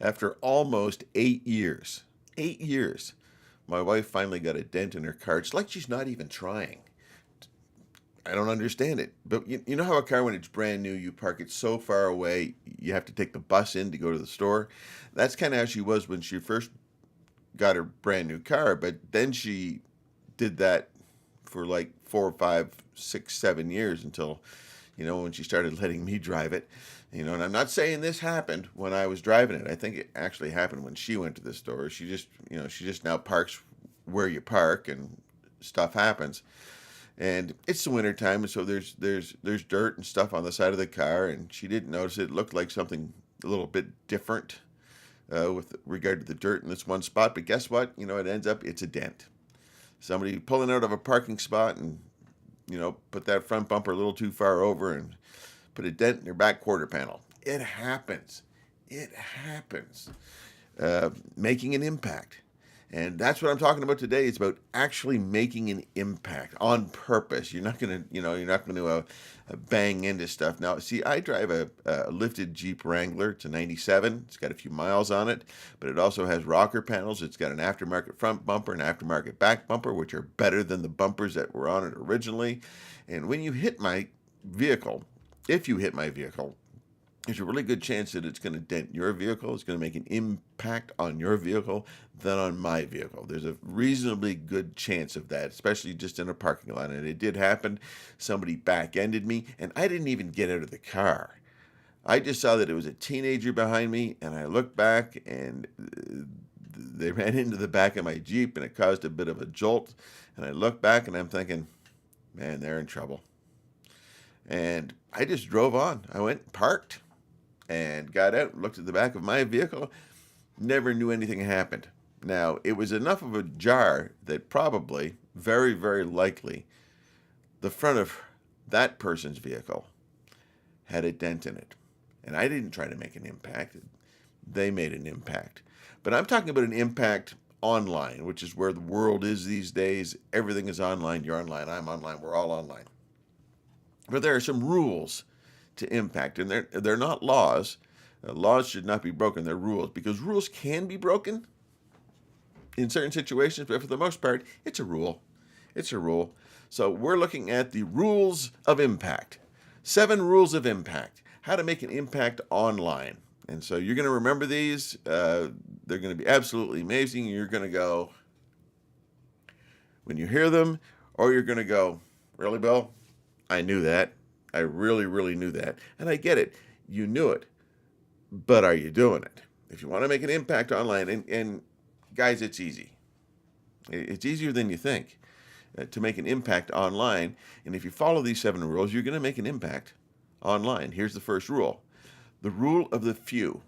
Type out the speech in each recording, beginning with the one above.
After almost 8 years, 8 years, my wife finally got a dent in her car. It's like she's not even trying. I don't understand it. But you know how a car, when it's brand new, you park it so far away, you have to take the bus in to go to the store? That's kind of how she was when she first got her brand new car. But then she did that for like 4, 5, 6, 7 years until, when she started letting me drive it. And I'm not saying this happened when I was driving it. I think it actually happened when she went to the store. She just now parks where you park, and stuff happens. And it's the winter time, and so there's dirt and stuff on the side of the car, and she didn't notice it. It looked like something a little bit different with regard to the dirt in this one spot. But guess what? It ends up it's a dent. Somebody pulling out of a parking spot and put that front bumper a little too far over and put a dent in their back quarter panel. It happens. It happens. Making an impact. And that's what I'm talking about today. It's about actually making an impact on purpose. You're not going to, bang into stuff. Now, see, I drive a lifted Jeep Wrangler. It's a 97. It's got a few miles on it, but it also has rocker panels. It's got an aftermarket front bumper, an aftermarket back bumper, which are better than the bumpers that were on it originally. And when you hit my vehicle, if you hit my vehicle, there's a really good chance that it's going to dent your vehicle. It's going to make an impact on your vehicle than on my vehicle. There's a reasonably good chance of that, especially just in a parking lot. And it did happen. Somebody back-ended me, and I didn't even get out of the car. I just saw that it was a teenager behind me, and I looked back, and they ran into the back of my Jeep, and it caused a bit of a jolt. And I looked back, and I'm thinking, man, they're in trouble. And I just drove on. I went, parked, and got out and looked at the back of my vehicle. Never knew anything happened. Now, it was enough of a jar that probably, very, very likely, the front of that person's vehicle had a dent in it. And I didn't try to make an impact. They made an impact. But I'm talking about an impact online, which is where the world is these days. Everything is online. You're online. I'm online. We're all online. But there are some rules to impact, and they're not laws. Laws should not be broken. They're rules, because rules can be broken in certain situations, but for the most part, it's a rule. It's a rule. So we're looking at the rules of impact. 7 rules of impact. How to make an impact online. And so you're going to remember these. They're going to be absolutely amazing. You're going to go, when you hear them, or you're going to go, really, Bill? I knew that. I really, really knew that. And I get it. You knew it. But are you doing it? If you want to make an impact online, and guys, it's easy. It's easier than you think to make an impact online. And if you follow these 7 rules, you're going to make an impact online. Here's the first rule. The rule of the few.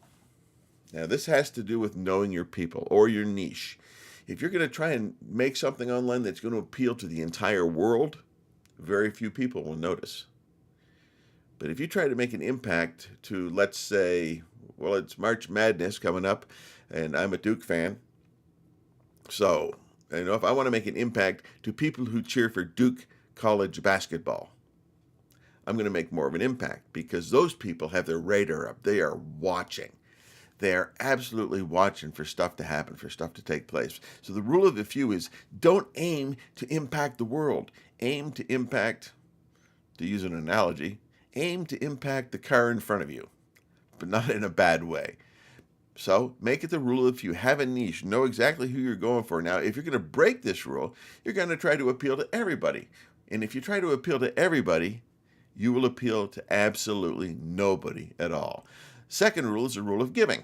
Now, this has to do with knowing your people or your niche. If you're going to try and make something online that's going to appeal to the entire world, very few people will notice. But if you try to make an impact to, let's say, well, it's March Madness coming up, and I'm a Duke fan. So, if I want to make an impact to people who cheer for Duke college basketball, I'm going to make more of an impact, because those people have their radar up. They are watching. They are absolutely watching for stuff to happen, for stuff to take place. So the rule of the few is, don't aim to impact the world. Aim to impact, to use an analogy, aim to impact the car in front of you, but not in a bad way. So make it the rule of the few. Have a niche. Know exactly who you're going for. Now, if you're going to break this rule, you're going to try to appeal to everybody. And if you try to appeal to everybody, you will appeal to absolutely nobody at all. Second rule is the rule of giving.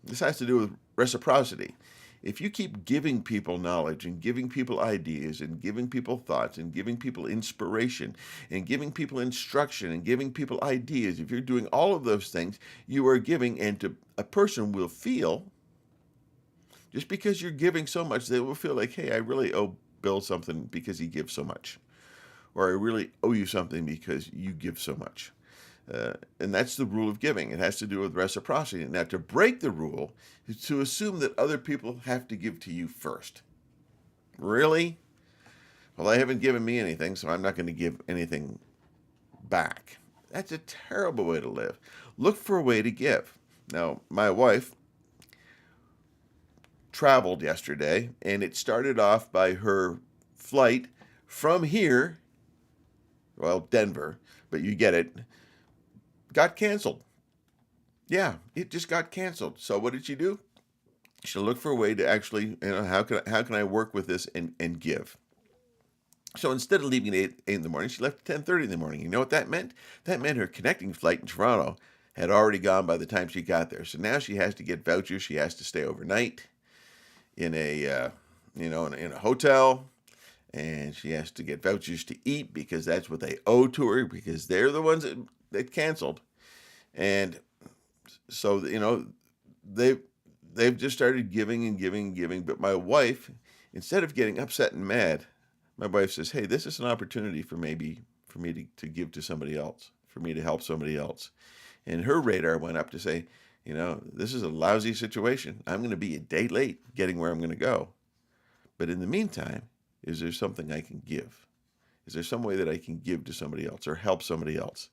This has to do with reciprocity. If you keep giving people knowledge and giving people ideas and giving people thoughts and giving people inspiration and giving people instruction and giving people ideas, if you're doing all of those things, you are giving, and a person will feel, just because you're giving so much, they will feel like, hey, I really owe Bill something because he gives so much. Or I really owe you something because you give so much. And that's the rule of giving. It has to do with reciprocity. Now, to break the rule is to assume that other people have to give to you first. Really? Well, they haven't given me anything, so I'm not going to give anything back. That's a terrible way to live. Look for a way to give. Now, my wife, traveled yesterday, and it started off by her flight from here, well, Denver, but you get it, got canceled. Yeah, it just got canceled. So what did she do? She looked for a way to actually, how can I work with this and give? So instead of leaving at 8 in the morning, she left at 10:30 in the morning. You know what that meant? That meant her connecting flight in Toronto had already gone by the time she got there. So now she has to get vouchers. She has to stay overnight in a hotel, and she has to get vouchers to eat because that's what they owe to her because they're the ones that canceled. And so they've just started giving and giving and giving. But my wife, instead of getting upset and mad, my wife says, "Hey, this is an opportunity for me to give to somebody else, for me to help somebody else." And her radar went up to say, this is a lousy situation. I'm going to be a day late getting where I'm going to go. But in the meantime, is there something I can give? Is there some way that I can give to somebody else or help somebody else?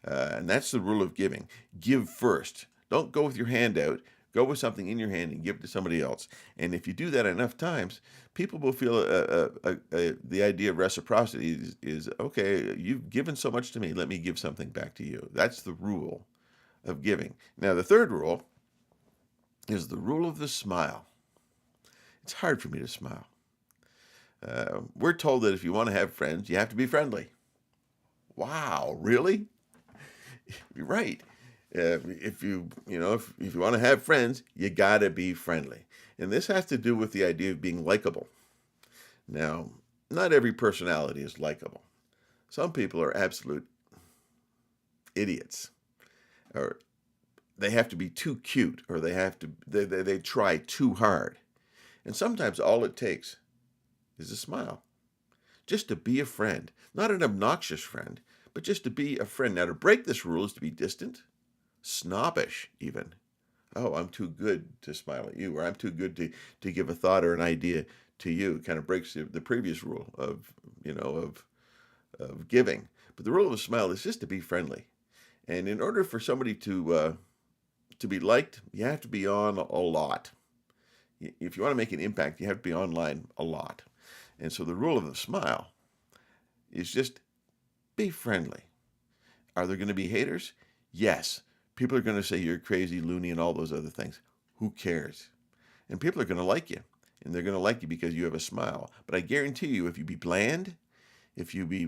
And that's the rule of giving. Give first. Don't go with your hand out. Go with something in your hand and give it to somebody else. And if you do that enough times, people will feel the idea of reciprocity is, okay, you've given so much to me, let me give something back to you. That's the rule of giving. Now, the third rule is the rule of the smile. It's hard for me to smile. We're told that if you want to have friends, you have to be friendly. Wow, really? You're right. If you want to have friends, you gotta be friendly, and this has to do with the idea of being likable. Now, not every personality is likable. Some people are absolute idiots, or they have to be too cute, or they try too hard, and sometimes all it takes is a smile, just to be a friend, not an obnoxious friend, but just to be a friend. Now, to break this rule is to be distant, snobbish even. Oh, I'm too good to smile at you, or I'm too good to give a thought or an idea to you. It kind of breaks the previous rule of giving. But the rule of a smile is just to be friendly. And in order for somebody to be liked, you have to be on a lot. If you want to make an impact, you have to be online a lot. And so the rule of the smile is just be friendly. Are there going to be haters? Yes. People are going to say you're crazy, loony, and all those other things. Who cares? And people are going to like you. And they're going to like you because you have a smile. But I guarantee you, if you be bland, if you be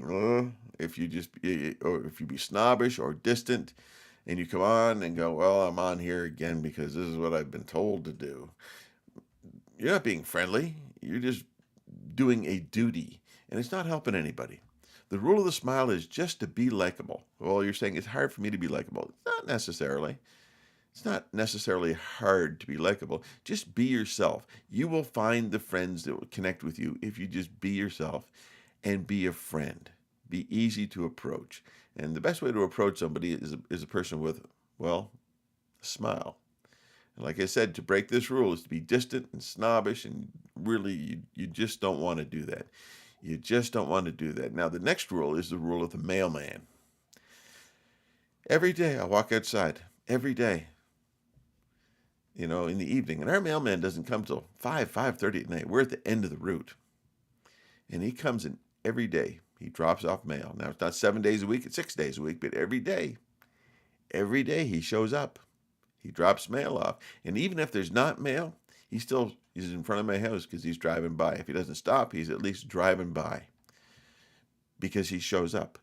snobbish or distant, and you come on and go, well, I'm on here again because this is what I've been told to do. You're not being friendly. You're just doing a duty. And it's not helping anybody. The rule of the smile is just to be likable. Well, you're saying it's hard for me to be likable. It's not necessarily. It's not necessarily hard to be likable. Just be yourself. You will find the friends that will connect with you if you just be yourself and be a friend. Be easy to approach. And the best way to approach somebody is a person with, well, a smile. And like I said, to break this rule is to be distant and snobbish, and really you just don't want to do that. You just don't want to do that. Now, the next rule is the rule of the mailman. Every day I walk outside, every day, in the evening. And our mailman doesn't come till 5:30 at night. We're at the end of the route. And he comes in every day. He drops off mail. Now, it's not 7 days a week, it's 6 days a week, but every day he shows up. He drops mail off. And even if there's not mail, he's in front of my house because he's driving by. If he doesn't stop, he's at least driving by because he shows up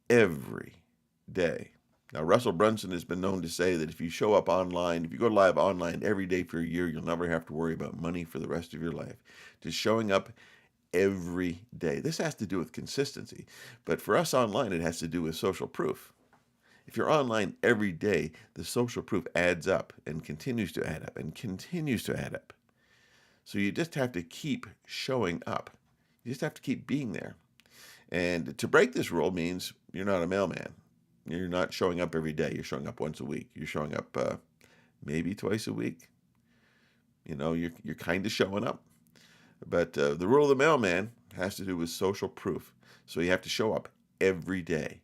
every day. Now, Russell Brunson has been known to say that if you show up online, if you go live online every day for a year, you'll never have to worry about money for the rest of your life. Just showing up every day. This has to do with consistency. But for us online, it has to do with social proof. If you're online every day, the social proof adds up and continues to add up and continues to add up. So you just have to keep showing up. You just have to keep being there. And to break this rule means you're not a mailman. You're not showing up every day. You're showing up once a week. You're showing up maybe twice a week. You're kind of showing up. But the rule of the mailman has to do with social proof. So you have to show up every day.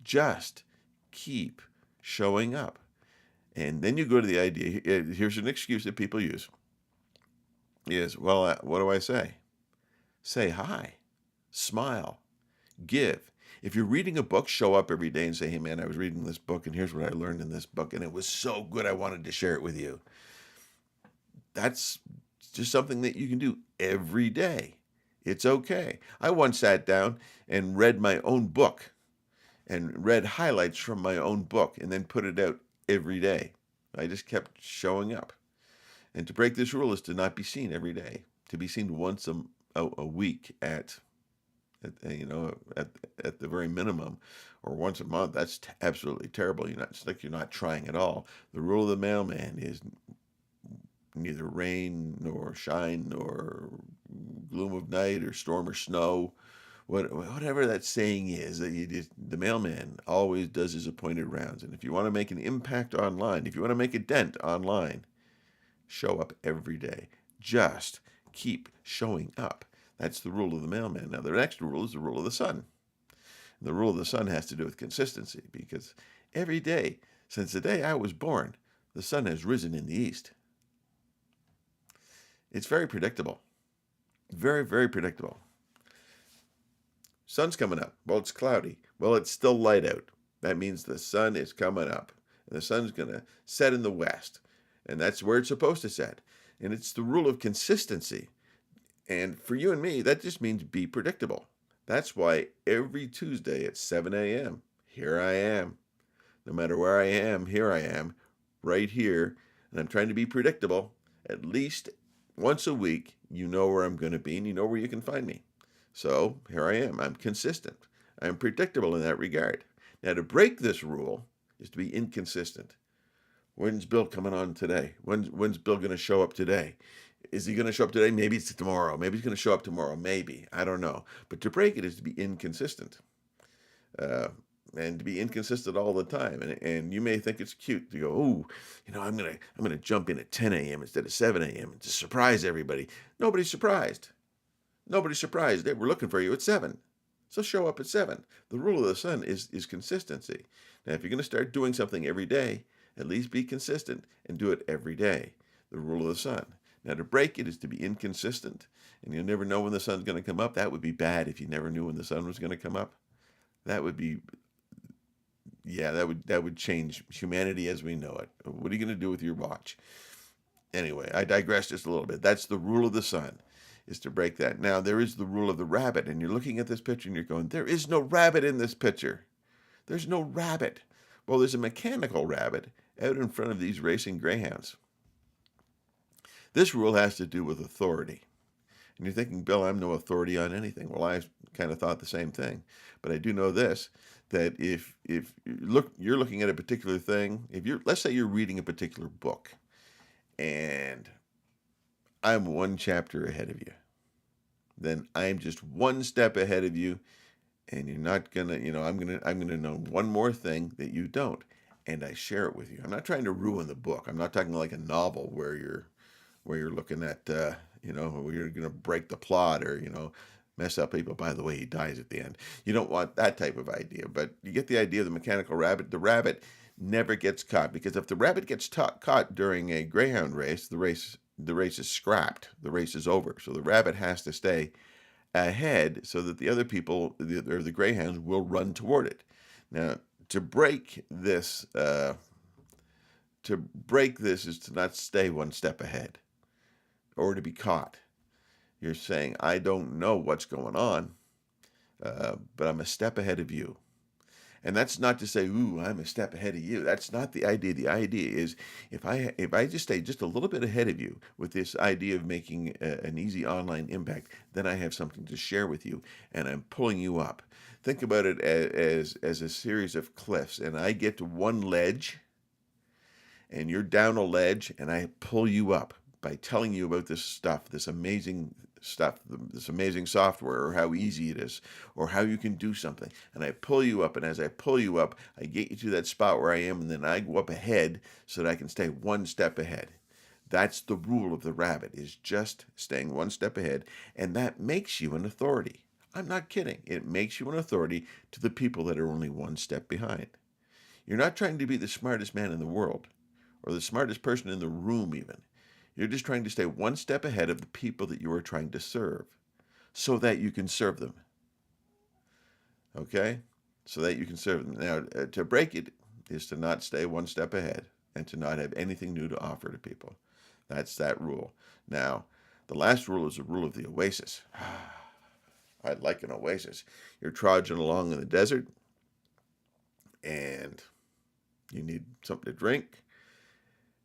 Just keep showing up. And then you go to the idea. Here's an excuse that people use. is, well, what do I say? Say hi, smile, give. If you're reading a book, show up every day and say, hey, man, I was reading this book and here's what I learned in this book. And it was so good. I wanted to share it with you. That's just something that you can do every day. It's okay. I once sat down and read my own book and read highlights from my own book and then put it out every day. I just kept showing up. And to break this rule is to not be seen every day, to be seen once a week at the very minimum, or once a month. That's absolutely terrible. It's like you're not trying at all. The rule of the mailman is neither rain nor shine nor gloom of night or storm or snow, whatever that saying is. The mailman always does his appointed rounds. And if you want to make an impact online, if you want to make a dent online, show up every day. Just keep showing up. That's the rule of the mailman. Now, the next rule is the rule of the sun. And the rule of the sun has to do with consistency, because every day, since the day I was born, the sun has risen in the east. It's very predictable. Very, very predictable. Sun's coming up. Well, it's cloudy. Well, it's still light out. That means the sun is coming up. And the sun's going to set in the west. And that's where it's supposed to set. And it's the rule of consistency. And for you and me, that just means be predictable. That's why every Tuesday at 7 a.m., here I am. No matter where I am, here I am, right here. And I'm trying to be predictable. At least once a week, you know where I'm going to be and you know where you can find me. So here I am. I'm consistent. I'm predictable in that regard. Now, to break this rule is to be inconsistent. When's Bill coming on today? When's Bill going to show up today? Is he going to show up today? Maybe it's tomorrow. Maybe he's going to show up tomorrow. Maybe. I don't know. But to break it is to be inconsistent. And to be inconsistent all the time. And you may think it's cute to go, oh, I'm gonna jump in at 10 a.m. instead of 7 a.m. to surprise everybody. Nobody's surprised. Nobody's surprised. They were looking for you at 7. So show up at 7. The rule of the sun is consistency. Now, if you're going to start doing something every day, at least be consistent and do it every day. The rule of the sun. Now, to break it is to be inconsistent, and you'll never know when the sun's going to come up. That would be bad if you never knew when the sun was going to come up. That would be, yeah, that would change humanity as we know it. What are you going to do with your watch? Anyway, I digress just a little bit. That's the rule of the sun, is to break that. Now, there is the rule of the rabbit, and you're looking at this picture and you're going, there is no rabbit in this picture. There's no rabbit. Well, there's a mechanical rabbit out in front of these racing greyhounds. This rule has to do with authority. And you're thinking, Bill, I'm no authority on anything. Well, I kind of thought the same thing. But I do know this, that if you're looking at a particular thing, let's say you're reading a particular book, and I'm one chapter ahead of you, then I'm just one step ahead of you, and you're not gonna, I'm gonna know one more thing that you don't, and I share it with you. I'm not trying to ruin the book. I'm not talking like a novel where you're looking at, where you're gonna break the plot or mess up people. By the way, he dies at the end. You don't want that type of idea, but you get the idea of the mechanical rabbit. The rabbit never gets caught, because if the rabbit gets caught during a greyhound race, the race is scrapped. The race is over. So the rabbit has to stay ahead so that the other people, or the greyhounds, will run toward it. Now, to break this is to not stay one step ahead or to be caught. You're saying, I don't know what's going on, but I'm a step ahead of you. And that's not to say, ooh, I'm a step ahead of you. That's not the idea. The idea is if I just stay just a little bit ahead of you with this idea of making an easy online impact, then I have something to share with you, and I'm pulling you up. Think about it as a series of cliffs, and I get to one ledge, and you're down a ledge, and I pull you up by telling you about this stuff, this amazing stuff, this amazing software, or how easy it is, or how you can do something. And I pull you up, and as I pull you up, I get you to that spot where I am, and then I go up ahead so that I can stay one step ahead. That's the rule of the rabbit, is just staying one step ahead, and that makes you an authority. I'm not kidding. It makes you an authority to the people that are only one step behind. You're not trying to be the smartest man in the world, or the smartest person in the room even. You're just trying to stay one step ahead of the people that you are trying to serve so that you can serve them. Okay? So that you can serve them. Now, to break it is to not stay one step ahead and to not have anything new to offer to people. That's that rule. Now, the last rule is the rule of the oasis. I'd like an oasis. You're trudging along in the desert and you need something to drink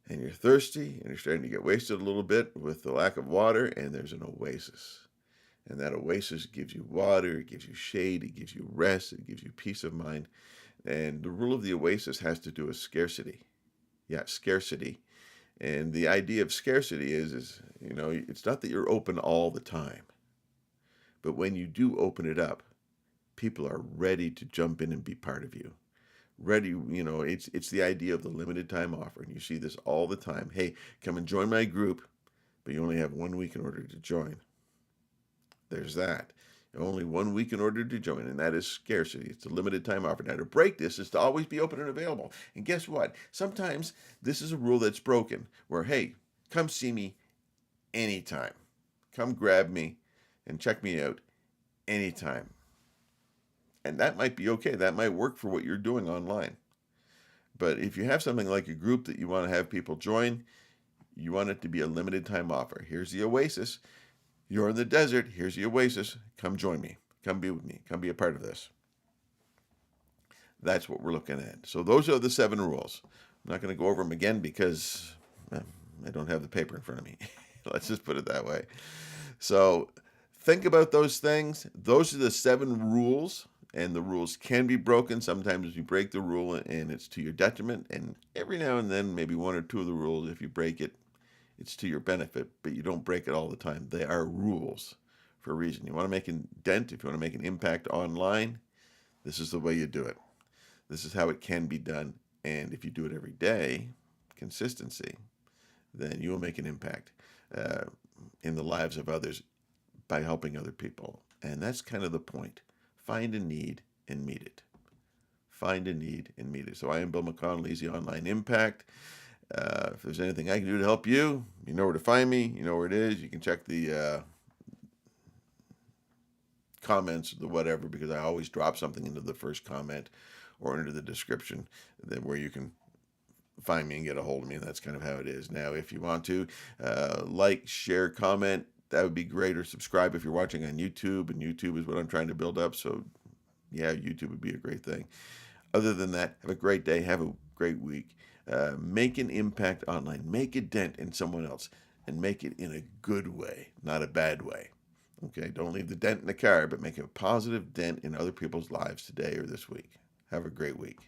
and you're thirsty and you're starting to get wasted a little bit with the lack of water, and there's an oasis. And that oasis gives you water, it gives you shade, it gives you rest, it gives you peace of mind. And the rule of the oasis has to do with scarcity. Yeah, scarcity. And the idea of scarcity is, it's not that you're open all the time. But when you do open it up, people are ready to jump in and be part of you. Ready, it's the idea of the limited time offer. And you see this all the time. Hey, come and join my group, but you only have 1 week in order to join. There's that. Only 1 week in order to join, and that is scarcity. It's a limited time offer. Now, to break this is to always be open and available. And guess what? Sometimes this is a rule that's broken where, hey, come see me anytime. Come grab me and check me out anytime. And that might be okay. That might work for what you're doing online. But if you have something like a group that you want to have people join, you want it to be a limited time offer. Here's the oasis. You're in the desert. Here's the oasis. Come join me. Come be with me. Come be a part of this. That's what we're looking at. So those are the 7 rules. I'm not going to go over them again because I don't have the paper in front of me. Let's just put it that way. So think about those things. Those are the 7 rules, and the rules can be broken. Sometimes you break the rule and it's to your detriment. And every now and then, maybe 1 or 2 of the rules, if you break it, it's to your benefit, but you don't break it all the time. They are rules for a reason. You want to make a dent, if you want to make an impact online, this is the way you do it. This is how it can be done. And if you do it every day, consistency, then you will make an impact in the lives of others by helping other people. And that's kind of the point. Find a need and meet it. Find a need and meet it. So I am Bill McConnell, Easy Online Impact. If there's anything I can do to help you, you know where to find me. You know where it is. You can check the comments, the whatever, because I always drop something into the first comment or into the description where you can find me and get a hold of me. And that's kind of how it is. Now, if you want to like, share, comment, that would be great. Or subscribe if you're watching on YouTube. And YouTube is what I'm trying to build up. So, yeah, YouTube would be a great thing. Other than that, have a great day. Have a great week. Make an impact online. Make a dent in someone else. And make it in a good way, not a bad way. Okay, don't leave the dent in the car, but make a positive dent in other people's lives today or this week. Have a great week.